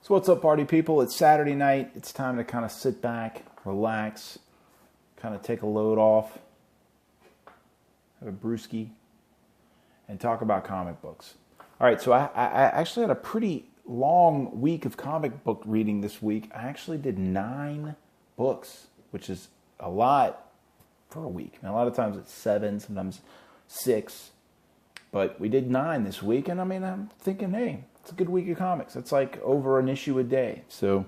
So what's up, party people? It's Saturday night. It's time to kind of sit back, relax, kind of take a load off, have a brewski, and talk about comic books. All right, so I actually had a pretty long week of comic book reading this week. I actually did 9 books, which is a lot for a week. Now, a lot of times it's 7, sometimes 6, but we did 9 this week, and I'm thinking, hey, it's a good week of comics. It's like over an issue a day. So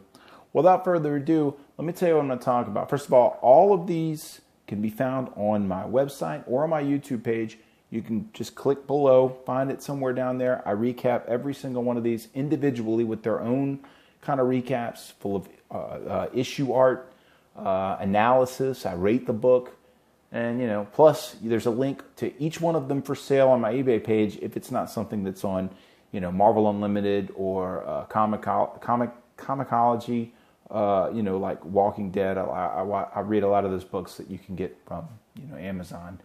without further ado, let me tell you what I'm going to talk about. First of all of these can be found on my website or on my YouTube page. You can just click below, find it somewhere down there. I recap every single one of these individually with their own kind of recaps full of issue art, analysis. I rate the book. And, plus there's a link to each one of them for sale on my eBay page if it's not something that's on Marvel Unlimited or Comicology, like Walking Dead. I read a lot of those books that you can get from, Amazon.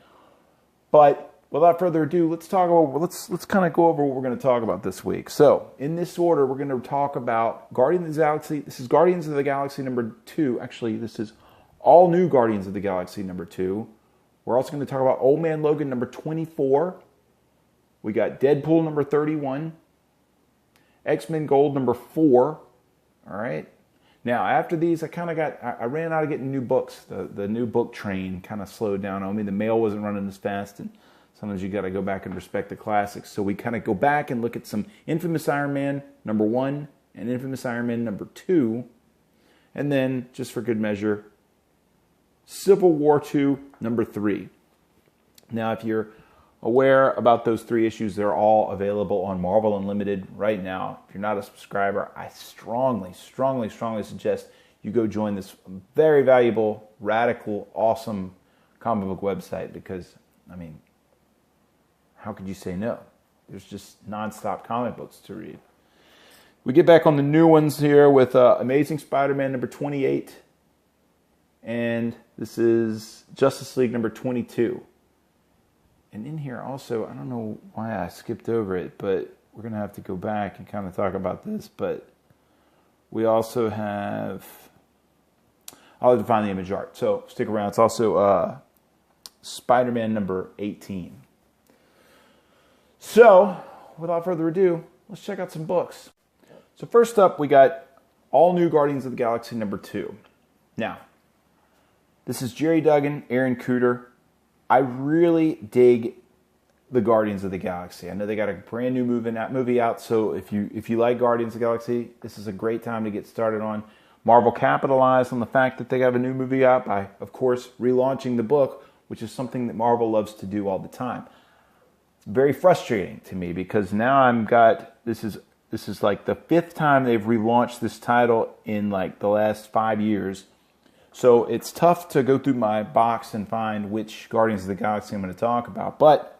But without further ado, let's kind of go over what we're going to talk about this week. So, in this order, we're going to talk about Guardians of the Galaxy. This is Guardians of the Galaxy number 2. Actually, this is all new Guardians of the Galaxy number 2. We're also going to talk about Old Man Logan number 24. We got Deadpool number 31, X-Men Gold number 4. All right. Now, after these, I ran out of getting new books. The new book train kind of slowed down on me. The mail wasn't running as fast, and sometimes you got to go back and respect the classics. So we kind of go back and look at some Infamous Iron Man number 1 and Infamous Iron Man number 2. And then, just for good measure, Civil War 2 number 3. Now, if you're aware about those 3 issues, they're all available on Marvel Unlimited right now. If you're not a subscriber, I strongly suggest you go join this very valuable, radical, awesome comic book website because, how could you say no? There's just nonstop comic books to read. We get back on the new ones here with Amazing Spider-Man number 28, and this is Justice League number 22. And in here also, I don't know why I skipped over it, but we're going to have to go back and kind of talk about this. But we also have, I'll have to find the image art. So stick around. It's also Spider-Man number 18. So without further ado, let's check out some books. So first up, we got all new Guardians of the Galaxy number 2. Now, this is Jerry Duggan, Aaron Cooter. I really dig the Guardians of the Galaxy. I know they got a brand new movie out, so if you like Guardians of the Galaxy, this is a great time to get started on. Marvel capitalized on the fact that they have a new movie out by, of course, relaunching the book, which is something that Marvel loves to do all the time. It's very frustrating to me because now this is like the 5th time they've relaunched this title in like the last 5 years. So it's tough to go through my box and find which Guardians of the Galaxy I'm going to talk about. But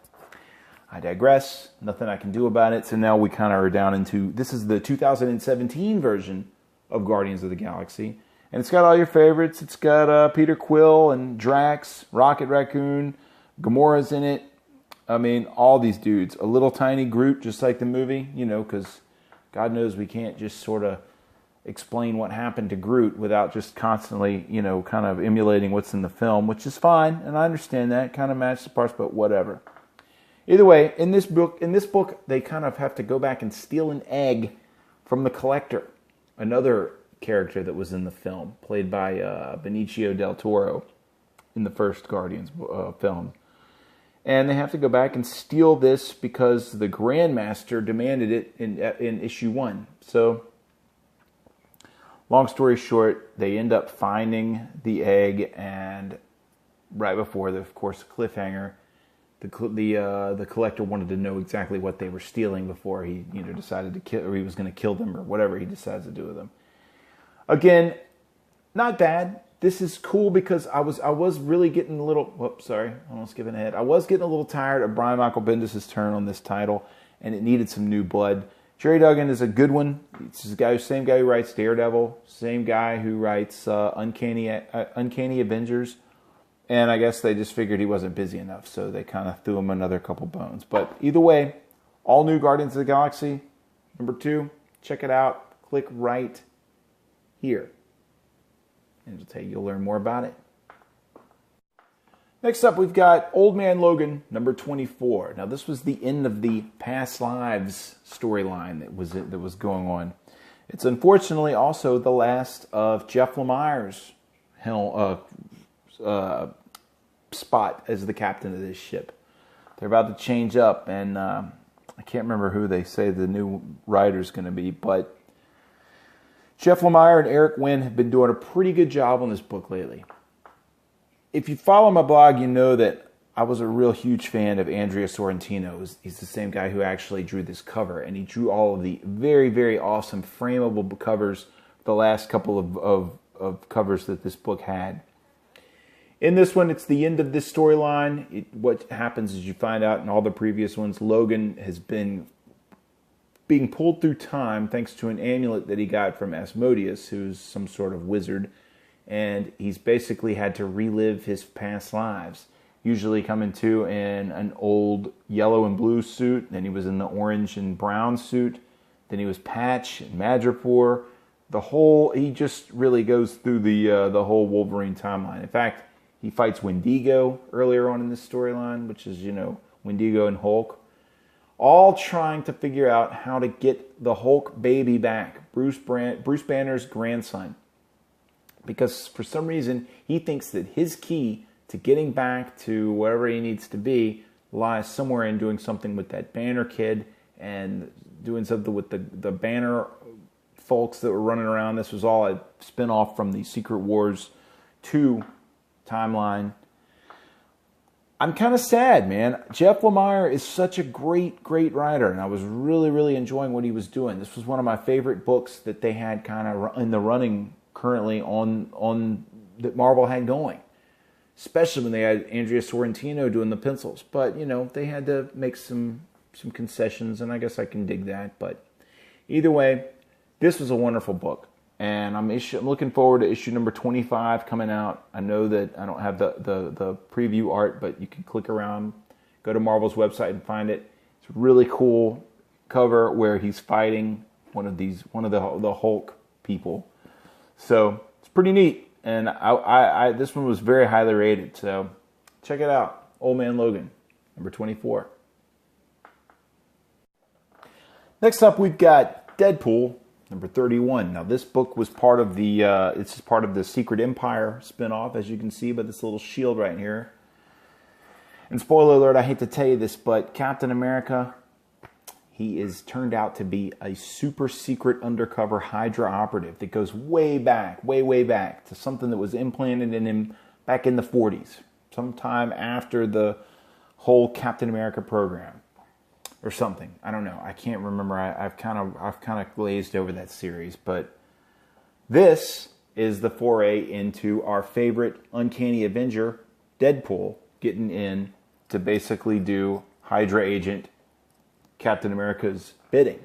I digress. Nothing I can do about it. So now we kind of are down into, this is the 2017 version of Guardians of the Galaxy. And it's got all your favorites. It's got Peter Quill and Drax, Rocket Raccoon, Gamora's in it. All these dudes. A little tiny Groot, just like the movie, because God knows we can't just sort of explain what happened to Groot without just constantly, kind of emulating what's in the film, which is fine, and I understand that, kind of match the parts, but whatever. Either way, in this book, they kind of have to go back and steal an egg from the Collector, another character that was in the film, played by Benicio del Toro in the first Guardians film. And they have to go back and steal this because the Grandmaster demanded it in issue 1. So, long story short, they end up finding the egg, and right before the cliffhanger, the Collector wanted to know exactly what they were stealing before he decided to kill, or he was going to kill them, or whatever he decides to do with them. Again, not bad. This is cool because I was really getting a little. Whoops, sorry, almost skipping ahead. I was getting a little tired of Brian Michael Bendis' turn on this title, and it needed some new blood. Jerry Duggan is a good one. It's the same guy who writes Daredevil, same guy who writes Uncanny Avengers, and I guess they just figured he wasn't busy enough, so they kind of threw him another couple bones. But either way, all new Guardians of the Galaxy, number 2. Check it out. click right here. And it'll tell you, you'll learn more about it. Next up, we've got Old Man Logan, number 24. Now, this was the end of the Past Lives storyline that was going on. It's unfortunately also the last of Jeff Lemire's spot as the captain of this ship. They're about to change up, and I can't remember who they say the new writer's going to be, but Jeff Lemire and Eric Wynn have been doing a pretty good job on this book lately. If you follow my blog, you know that I was a real huge fan of Andrea Sorrentino. He's the same guy who actually drew this cover, and he drew all of the very, very awesome frameable covers, the last couple of covers that this book had. In this one, it's the end of this storyline. What happens is you find out in all the previous ones, Logan has been being pulled through time thanks to an amulet that he got from Asmodeus, who's some sort of wizard. And he's basically had to relive his past lives. Usually coming to in an old yellow and blue suit. Then he was in the orange and brown suit. Then he was Patch and Madripoor. He just really goes through the whole Wolverine timeline. In fact, he fights Wendigo earlier on in this storyline, which is, Wendigo and Hulk. All trying to figure out how to get the Hulk baby back. Bruce Banner's grandson. Because for some reason, he thinks that his key to getting back to wherever he needs to be lies somewhere in doing something with that Banner kid and doing something with the Banner folks that were running around. This was all a spin-off from the Secret Wars 2 timeline. I'm kind of sad, man. Jeff Lemire is such a great, great writer, and I was really, really enjoying what he was doing. This was one of my favorite books that they had kind of in the running currently on that Marvel had going, especially when they had Andrea Sorrentino doing the pencils. But they had to make some concessions, and I guess I can dig that. But either way, this was a wonderful book, and I'm looking forward to issue number 25 coming out. I know that I don't have the preview art, but you can click around, go to Marvel's website and find it. It's a really cool cover where he's fighting one of the Hulk people. So it's pretty neat, and this one was very highly rated. So check it out, Old Man Logan, number 24. Next up, we've got Deadpool, number 31. Now this book was part of it's part of the Secret Empire spinoff, as you can see by this little shield right here. And spoiler alert, I hate to tell you this, but Captain America, he is turned out to be a super secret undercover Hydra operative that goes way back to something that was implanted in him back in the 40s, sometime after the whole Captain America program or something. I don't know. I can't remember. I've kind of glazed over that series, but this is the foray into our favorite Uncanny Avenger, Deadpool, getting in to basically do Hydra agent Captain America's bidding.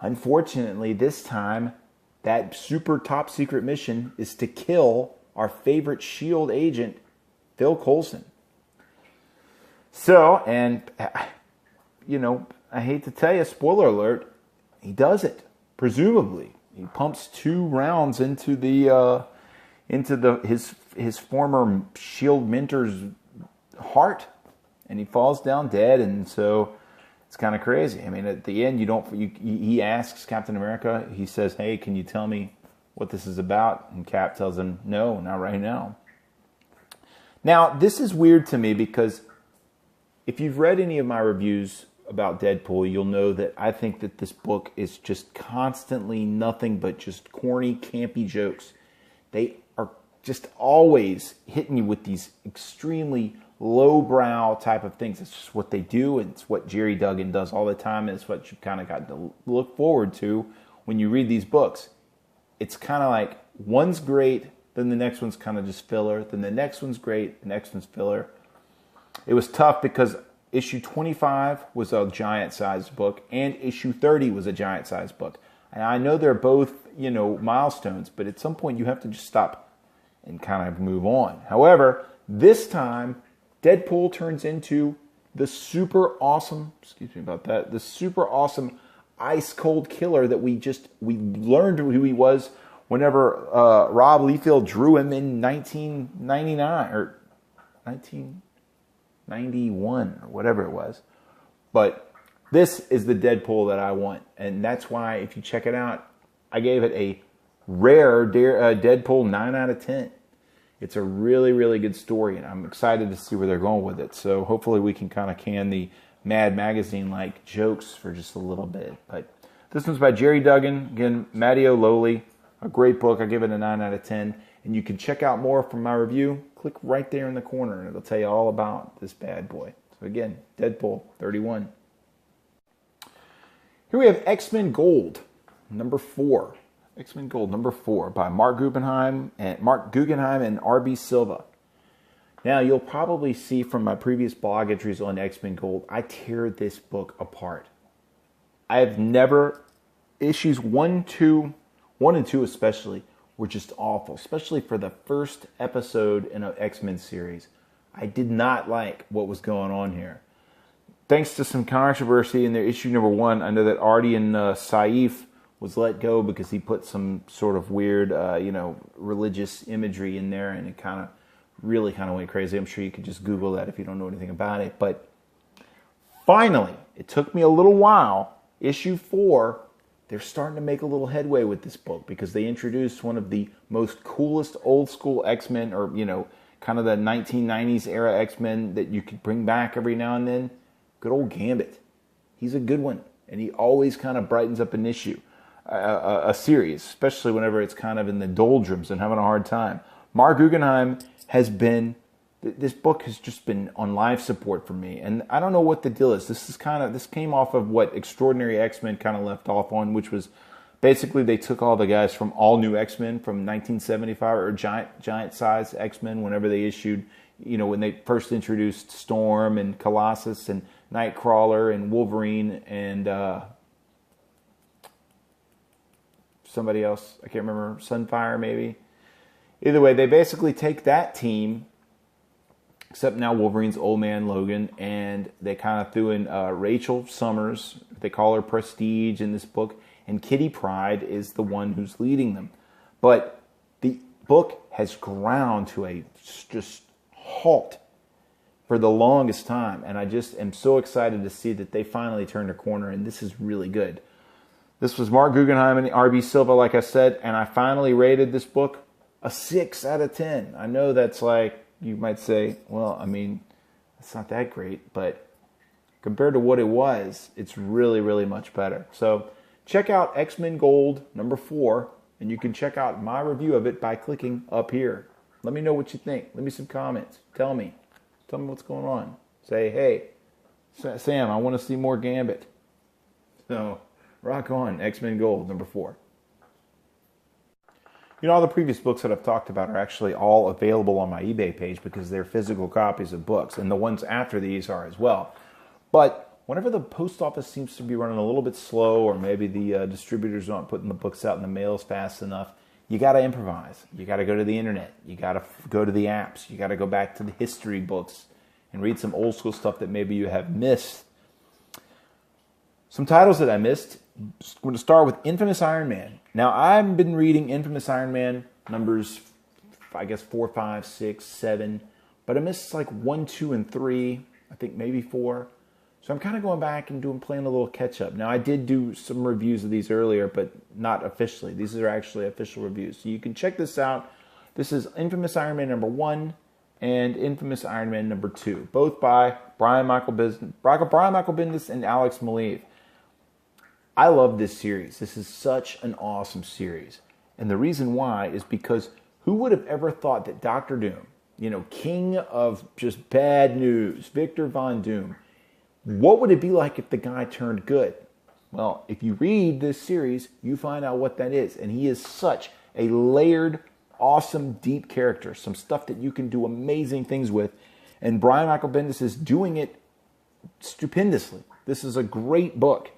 Unfortunately, this time, that super top secret mission is to kill our favorite S.H.I.E.L.D. agent, Phil Coulson. So, and, I hate to tell you, spoiler alert, he does it, presumably. He pumps 2 rounds into his former S.H.I.E.L.D. mentor's heart, and he falls down dead, and so it's kind of crazy. I mean, at the end, he asks Captain America, he says, hey, can you tell me what this is about? And Cap tells him, no, not right now. Now, this is weird to me because if you've read any of my reviews about Deadpool, you'll know that I think that this book is just constantly nothing but just corny, campy jokes. They are just always hitting you with these extremely lowbrow type of things. It's just what they do, and it's what Jerry Duggan does all the time, and it's what you kind of got to look forward to when you read these books. It's kind of like one's great, then the next one's kind of just filler, then the next one's great, the next one's filler. It was tough because issue 25 was a giant-sized book, and issue 30 was a giant-sized book. And I know they're both, milestones, but at some point you have to just stop and kind of move on. However, this time, Deadpool turns into the super awesome ice cold killer that we learned who he was whenever Rob Liefeld drew him in 1999 or 1991 or whatever it was. But this is the Deadpool that I want, and that's why if you check it out, I gave it a rare Deadpool 9 out of 10. It's a really, really good story, and I'm excited to see where they're going with it. So hopefully we can kind of can the Mad Magazine-like jokes for just a little bit. But this one's by Jerry Duggan. Again, Matteo Loli. A great book. I give it a 9 out of 10. And you can check out more from my review. Click right there in the corner, and it'll tell you all about this bad boy. So again, Deadpool 31. Here we have X-Men Gold, number 4. X-Men Gold, number 4, by Mark Guggenheim and R.B. Silva. Now, you'll probably see from my previous blog entries on X-Men Gold, I tear this book apart. I have never, issues 1 and 2 especially, were just awful, especially for the first episode in an X-Men series. I did not like what was going on here. Thanks to some controversy in their issue number 1, I know that Ardian Saif was let go because he put some sort of weird, religious imagery in there, and it really went crazy. I'm sure you could just Google that if you don't know anything about it. But finally, it took me a little while, issue 4, they're starting to make a little headway with this book because they introduced one of the most coolest old school X-Men, or, kind of the 1990s era X-Men that you could bring back every now and then. Good old Gambit. He's a good one, and he always kind of brightens up an issue, a series, especially whenever it's kind of in the doldrums and having a hard time. Mark Guggenheim this book has just been on life support for me, and I don't know what the deal is. This came off of what Extraordinary X-Men kind of left off on, which was basically they took all the guys from All New X-Men from 1975, or giant size X-Men, whenever they issued, when they first introduced Storm and Colossus and Nightcrawler and Wolverine and somebody else, I can't remember, Sunfire maybe. Either way, they basically take that team, except now Wolverine's Old Man Logan, and they kind of threw in Rachel Summers. They call her Prestige in this book, and Kitty Pryde is the one who's leading them. But the book has ground to a just halt for the longest time, and I just am so excited to see that they finally turned a corner, and this is really good. This was Mark Guggenheim and R.B. Silva, like I said, and I finally rated this book a 6 out of 10. I know that's like, you might say, well, I mean, it's not that great, but compared to what it was, it's really, really much better. So check out X-Men Gold, number 4, and you can check out my review of it by clicking up here. Let me know what you think. Leave me some comments. Tell me what's going on. Say, hey, Sam, I want to see more Gambit. So, rock on, X-Men Gold, number 4. All the previous books that I've talked about are actually all available on my eBay page because they're physical copies of books, and the ones after these are as well. But whenever the post office seems to be running a little bit slow, or maybe the distributors aren't putting the books out in the mails fast enough, you got to improvise. You got to go to the internet. You got to go to the apps. You got to go back to the history books and read some old school stuff that maybe you have missed. Some titles that I missed. I'm going to start with Infamous Iron Man. Now, I've been reading Infamous Iron Man numbers, I guess, 4, 5, 6, 7. But I missed like 1, 2, and 3. I think maybe 4. So I'm kind of going back and playing a little catch up. Now, I did do some reviews of these earlier, but not officially. These are actually official reviews. So you can check this out. This is Infamous Iron Man number 1 and Infamous Iron Man number 2. Both by Brian Michael Bendis and Alex Maleev. I love this series. This is such an awesome series. And the reason why is because who would have ever thought that Dr. Doom, king of just bad news, Victor Von Doom, what would it be like if the guy turned good? Well, if you read this series, you find out what that is. And he is such a layered, awesome, deep character. Some stuff that you can do amazing things with. And Brian Michael Bendis is doing it stupendously. This is a great book.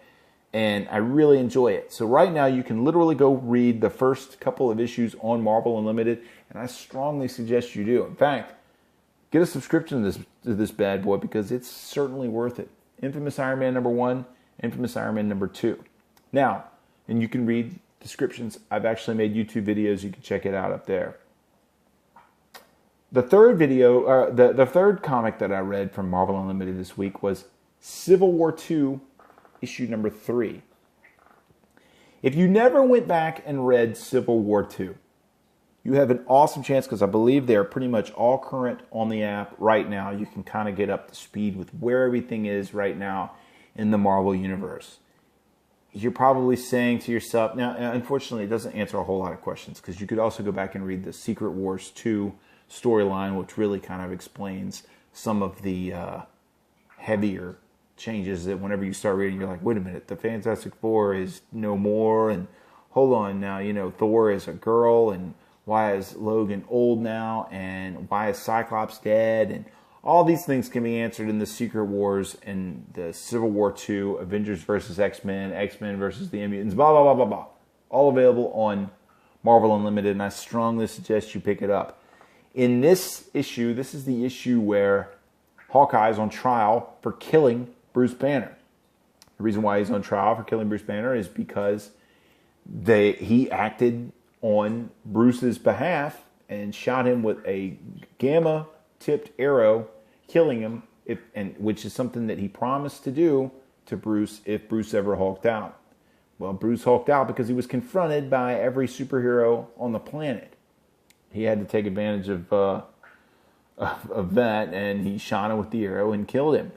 And I really enjoy it. So right now you can literally go read the first couple of issues on Marvel Unlimited, and I strongly suggest you do. In fact, get a subscription to this bad boy because it's certainly worth it. Infamous Iron Man number 1, Infamous Iron Man number 2. Now, and you can read descriptions. I've actually made YouTube videos. You can check it out up there. The third video, the third comic that I read from Marvel Unlimited this week was Civil War II, issue number 3. If you never went back and read Civil War II, you have an awesome chance, because I believe they are pretty much all current on the app right now. You can kind of get up to speed with where everything is right now in the Marvel Universe. You're probably saying to yourself, now unfortunately it doesn't answer a whole lot of questions, because you could also go back and read the Secret Wars 2 storyline, which really kind of explains some of the heavier changes that whenever you start reading, you're like, wait a minute, the Fantastic Four is no more, and hold on now, Thor is a girl, and why is Logan old now, and why is Cyclops dead, and all these things can be answered in the Secret Wars and the Civil War II, Avengers versus X-Men, X-Men versus the Mutants, blah, blah, blah, blah, blah. All available on Marvel Unlimited, and I strongly suggest you pick it up. In this issue, this is the issue where Hawkeye is on trial for killing Bruce Banner. The reason why he's on trial for killing Bruce Banner is because he acted on Bruce's behalf and shot him with a gamma-tipped arrow, killing him, which is something that he promised to do to Bruce if Bruce ever hulked out. Well, Bruce hulked out because he was confronted by every superhero on the planet. He had to take advantage of that, and he shot him with the arrow and killed him.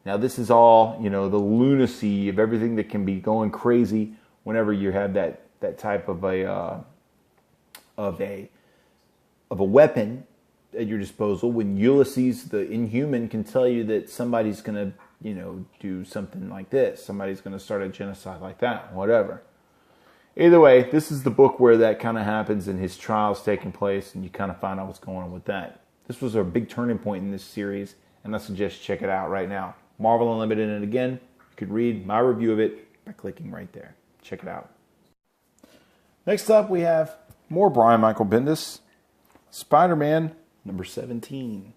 Now, this is all, the lunacy of everything that can be going crazy whenever you have that type of a weapon at your disposal. When Ulysses, the Inhuman, can tell you that somebody's going to, do something like this. Somebody's going to start a genocide like that, whatever. Either way, this is the book where that kind of happens and his trial's taking place, and you kind of find out what's going on with that. This was a big turning point in this series, and I suggest check it out right now. Marvel Unlimited, and again, you could read my review of it by clicking right there. Check it out. Next up, we have more Brian Michael Bendis, Spider-Man number 17.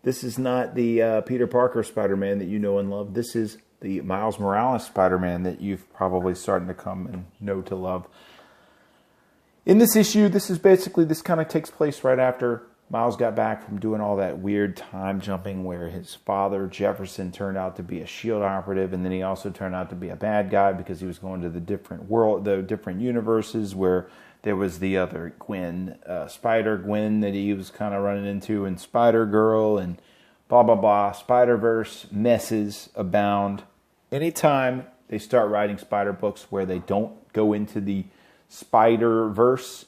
This is not the Peter Parker Spider-Man that you know and love. This is the Miles Morales Spider-Man that you've probably starting to come and know to love. In this issue, this kind of takes place right after Miles got back from doing all that weird time jumping where his father, Jefferson, turned out to be a S.H.I.E.L.D. operative, and then he also turned out to be a bad guy because he was going to the different universes where there was the other Gwen, Spider-Gwen that he was kind of running into, and Spider-Girl, and blah, blah, blah. Spider-Verse messes abound. Anytime they start writing Spider books where they don't go into the Spider-Verse,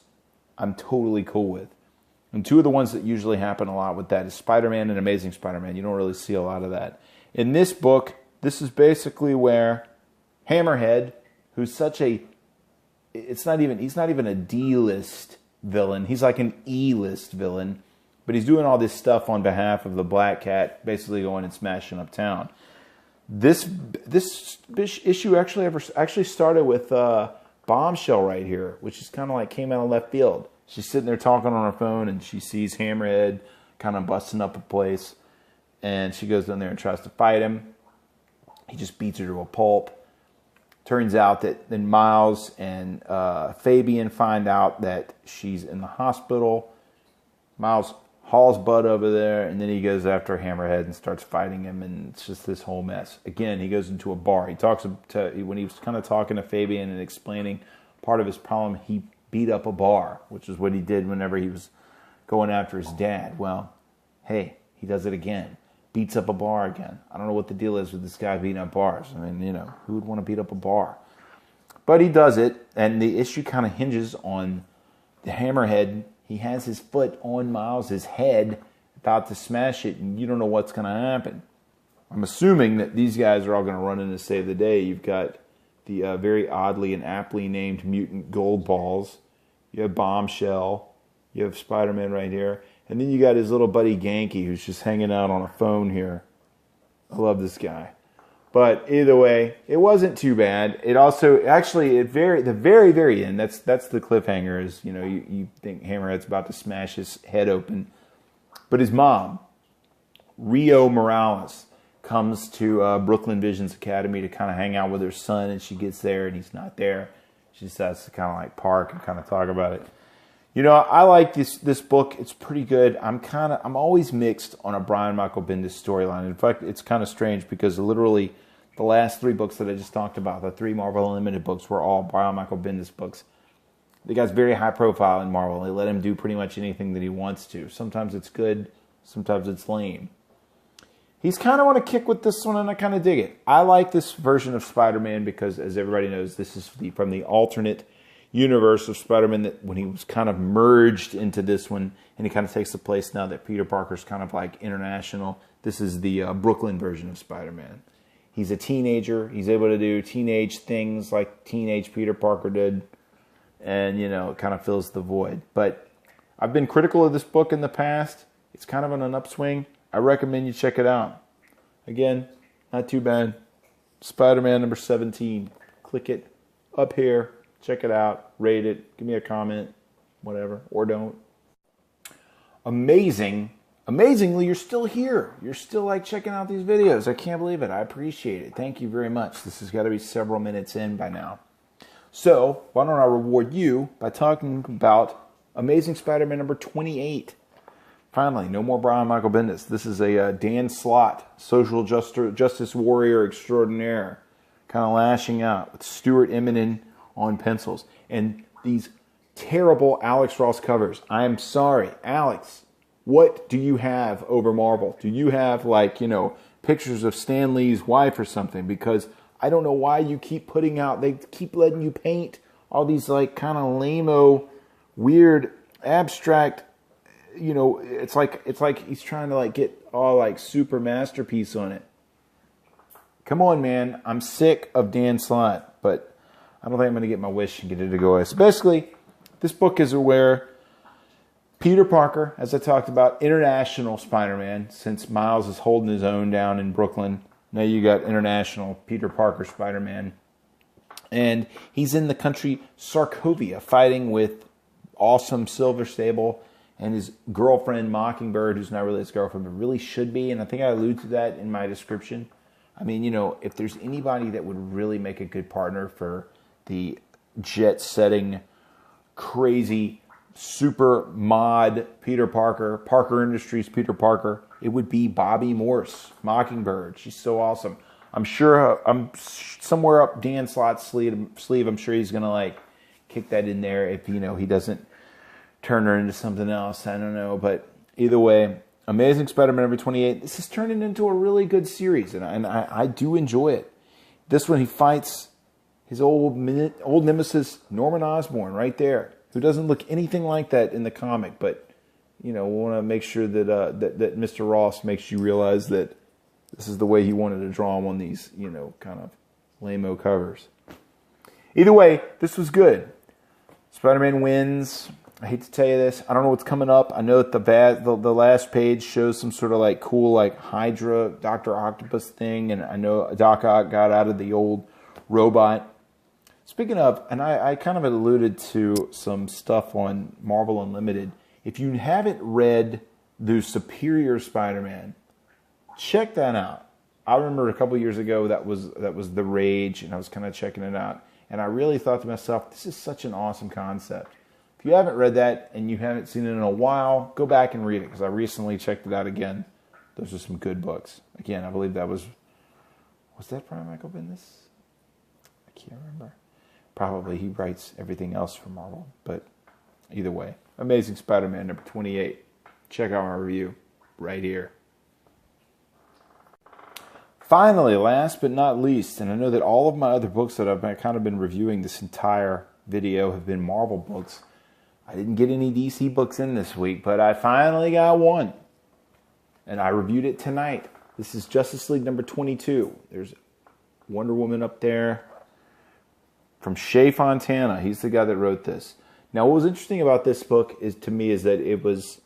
I'm totally cool with. And two of the ones that usually happen a lot with that is Spider-Man and Amazing Spider-Man. You don't really see a lot of that. In this book, this is basically where Hammerhead, who's he's not even a D-list villain. He's like an E-list villain. But he's doing all this stuff on behalf of the Black Cat, basically going and smashing up town. This issue actually started with Bombshell right here, which is kind of like came out of left field. She's sitting there talking on her phone, and she sees Hammerhead kind of busting up a place, and she goes down there and tries to fight him. He just beats her to a pulp. Turns out that then Miles and Fabian find out that she's in the hospital. Miles hauls butt over there, and then he goes after Hammerhead and starts fighting him, and it's just this whole mess. Again, he goes into a bar. When he was kind of talking to Fabian and explaining part of his problem, he beat up a bar, which is what he did whenever he was going after his dad. Well, hey, he does it again. Beats up a bar again. I don't know what the deal is with this guy beating up bars. I mean, who would want to beat up a bar? But he does it, and the issue kind of hinges on the Hammerhead. He has his foot on Miles' head, about to smash it, and you don't know what's going to happen. I'm assuming that these guys are all going to run in to save the day. You've got the very oddly and aptly named mutant Goldballs. You have Bombshell. You have Spider-Man right here. And then you got his little buddy Genki, who's just hanging out on a phone here. I love this guy. But either way, it wasn't too bad. It also, actually, the very, very end, that's the cliffhanger is, you think Hammerhead's about to smash his head open. But his mom, Rio Morales, comes to Brooklyn Visions Academy to kind of hang out with her son, and she gets there and he's not there. She decides to kind of like park and kind of talk about it. You know, I like this book. It's pretty good. I'm always mixed on a Brian Michael Bendis storyline. In fact, it's kind of strange because literally the last 3 books that I just talked about, the 3 Marvel Unlimited books, were all Brian Michael Bendis books. The guy's very high profile in Marvel. They let him do pretty much anything that he wants to. Sometimes it's good, sometimes it's lame. He's kind of on a kick with this one, and I kind of dig it. I like this version of Spider-Man because, as everybody knows, this is from the alternate universe of Spider-Man, that when he was kind of merged into this one, and he kind of takes the place now that Peter Parker's kind of like international. This is the Brooklyn version of Spider-Man. He's a teenager. He's able to do teenage things like teenage Peter Parker did, and, you know, it kind of fills the void. But I've been critical of this book in the past. It's kind of on an upswing. I recommend you check it out. Again, not too bad. Spider-Man number 17. Click it up here. Check it out. Rate it. Give me a comment. Whatever. Or don't. Amazingly, you're still here. You're still like checking out these videos. I can't believe it. I appreciate it. Thank you very much. This has got to be several minutes in by now. So, why don't I reward you by talking about Amazing Spider-Man number 28. Finally, no more Brian Michael Bendis. This is a Dan Slott, social justice warrior extraordinaire, kind of lashing out with Stuart Eminem on pencils. And these terrible Alex Ross covers. I am sorry, Alex, what do you have over Marvel? Do you have, like, you know, pictures of Stan Lee's wife or something? Because I don't know why you keep putting out, they keep letting you paint all these, like, kind of lame-o, weird, abstract, you know, it's like he's trying to, like, get all, like, super masterpiece on it. Come on, man. I'm sick of Dan Slott, but I don't think I'm going to get my wish and get it to go away. So basically, this book is where Peter Parker, as I talked about, international Spider-Man, since Miles is holding his own down in Brooklyn. Now you got international Peter Parker Spider-Man. And he's in the country Sokovia fighting with awesome Silver Sable and his girlfriend Mockingbird, who's not really his girlfriend, but really should be. And I think I allude to that in my description. I mean, you know, if there's anybody that would really make a good partner for the jet-setting, crazy, super mod Peter Parker, Parker Industries Peter Parker, it would be Bobby Morse, Mockingbird. She's so awesome. I'm sure, I'm somewhere up Dan Slott's sleeve. I'm sure he's going to, like, kick that in there if, you know, he doesn't turn her into something else. I don't know. But either way, Amazing Spider-Man number 28. This is turning into a really good series, and I do enjoy it. This one, he fights his old nemesis, Norman Osborn, right there, who doesn't look anything like that in the comic. But, you know, we want to make sure that that Mr. Ross makes you realize that this is the way he wanted to draw him on these, you know, kind of lame-o covers. Either way, this was good. Spider-Man wins. I hate to tell you this. I don't know what's coming up. I know that the last page shows some sort of like cool like Hydra, Dr. Octopus thing. And I know Doc Ock got out of the old robot. Speaking of, and I kind of alluded to some stuff on Marvel Unlimited. If you haven't read the Superior Spider-Man, check that out. I remember a couple years ago that was the rage, and I was kind of checking it out. And I really thought to myself, this is such an awesome concept. If you haven't read that and you haven't seen it in a while, go back and read it, because I recently checked it out again. Those are some good books. Again, I believe that was that Brian Michael Bendis? I can't remember. Probably he writes everything else for Marvel, but either way. Amazing Spider-Man number 28. Check out my review right here. Finally, last but not least, and I know that all of my other books that I've kind of been reviewing this entire video have been Marvel books. I didn't get any DC books in this week, but I finally got one. And I reviewed it tonight. This is Justice League number 22. There's Wonder Woman up there from Shea Fontana. He's the guy that wrote this. Now, what was interesting about this book is that it was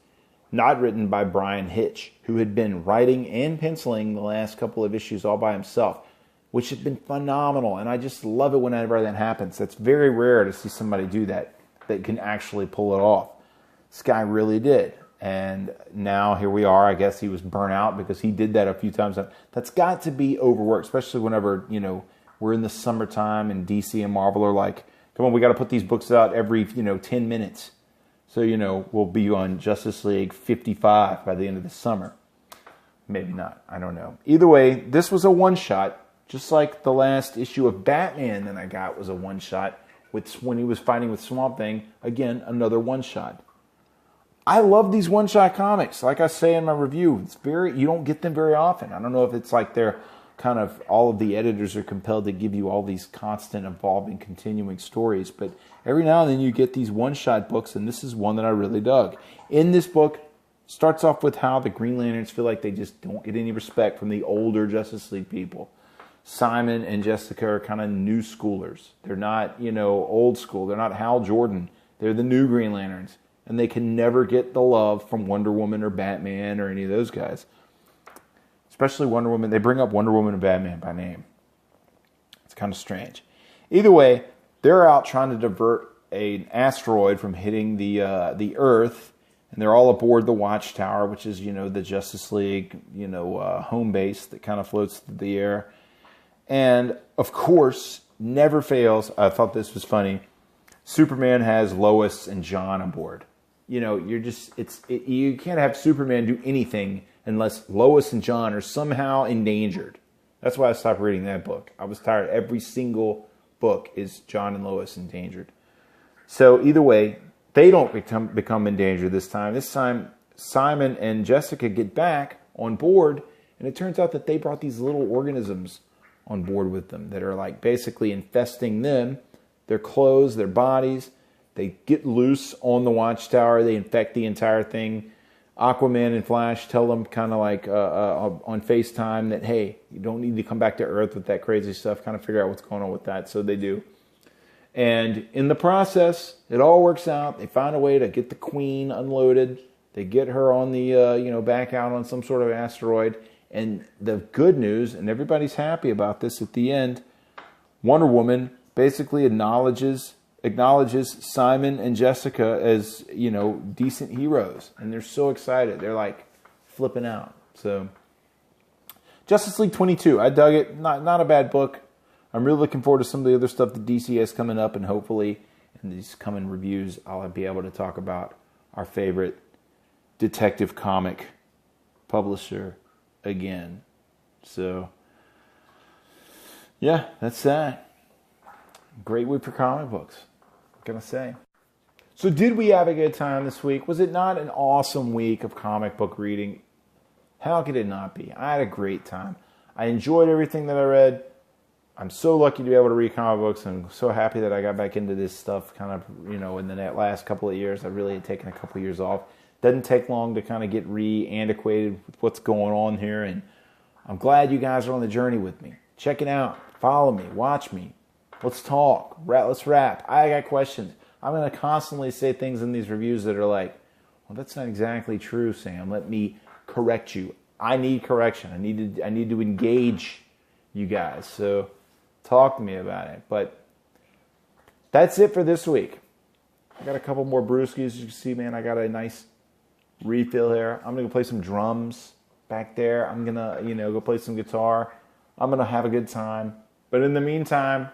not written by Brian Hitch, who had been writing and penciling the last couple of issues all by himself, which has been phenomenal. And I just love it whenever that happens. That's very rare to see somebody do that can actually pull it off. This guy really did. And now here we are. I guess he was burnt out because he did that a few times. That's got to be overworked, especially whenever, we're in the summertime and DC and Marvel are like, come on, we got to put these books out every, 10 minutes. So, we'll be on Justice League 55 by the end of the summer. Maybe not. I don't know. Either way, this was a one-shot, just like the last issue of Batman that I got was a one-shot when he was fighting with Swamp Thing. Again, another one-shot. I love these one-shot comics. Like I say in my review, you don't get them very often. I don't know if it's like they're kind of, all of the editors are compelled to give you all these constant, evolving, continuing stories. But every now and then you get these one-shot books, and this is one that I really dug. In this book, starts off with how the Green Lanterns feel like they just don't get any respect from the older Justice League people. Simon and Jessica are kind of new schoolers. They're not, old school. They're not Hal Jordan. They're the new Green Lanterns. And they can never get the love from Wonder Woman or Batman or any of those guys. Especially Wonder Woman. They bring up Wonder Woman and Batman by name. It's kind of strange. Either way, they're out trying to divert an asteroid from hitting the Earth. And they're all aboard the Watchtower, which is, the Justice League, home base that kind of floats through the air. And, of course, never fails, I thought this was funny, Superman has Lois and John on board. You can't have Superman do anything unless Lois and John are somehow endangered. That's why I stopped reading that book. I was tired. Every single book is John and Lois endangered. So either way, they don't become endangered this time. This time, Simon and Jessica get back on board, and it turns out that they brought these little organisms on board with them that are like basically infesting them, their clothes, their bodies. They get loose on the Watchtower. They infect the entire thing. Aquaman and Flash tell them kind of like on FaceTime that, hey, you don't need to come back to Earth with that crazy stuff. Kind of figure out what's going on with that. So they do. And in the process, it all works out. They find a way to get the Queen unloaded. They get her on the, back out on some sort of asteroid. And the good news, and everybody's happy about this at the end, Wonder Woman basically acknowledges Simon and Jessica as, decent heroes. And they're so excited. They're like flipping out. So, Justice League 22. I dug it. Not a bad book. I'm really looking forward to some of the other stuff that DC has coming up. And hopefully, in these coming reviews, I'll be able to talk about our favorite detective comic publisher again. So, yeah, that's that. Great week for comic books. What can I say? So did we have a good time this week? Was it not an awesome week of comic book reading? How could it not be? I had a great time. I enjoyed everything that I read. I'm so lucky to be able to read comic books. I'm so happy that I got back into this stuff kind of, in the last couple of years. I really had taken a couple of years off. Doesn't take long to kind of get re-antiquated with what's going on here. And I'm glad you guys are on the journey with me. Check it out. Follow me. Watch me. Let's talk. Let's rap. I got questions. I'm going to constantly say things in these reviews that are like, well, that's not exactly true, Sam. Let me correct you. I need correction. I need to engage you guys. So talk to me about it. But that's it for this week. I got a couple more brewskis. As you can see, man, I got a nice refill here. I'm going to play some drums back there. I'm going to, go play some guitar. I'm going to have a good time. But in the meantime,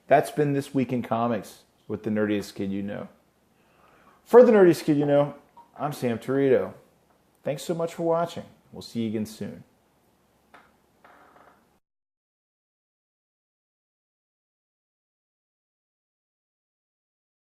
that's been This Week in Comics with the Nerdiest Kid You Know. For the Nerdiest Kid You Know, I'm Sam Torito. Thanks so much for watching. We'll see you again soon.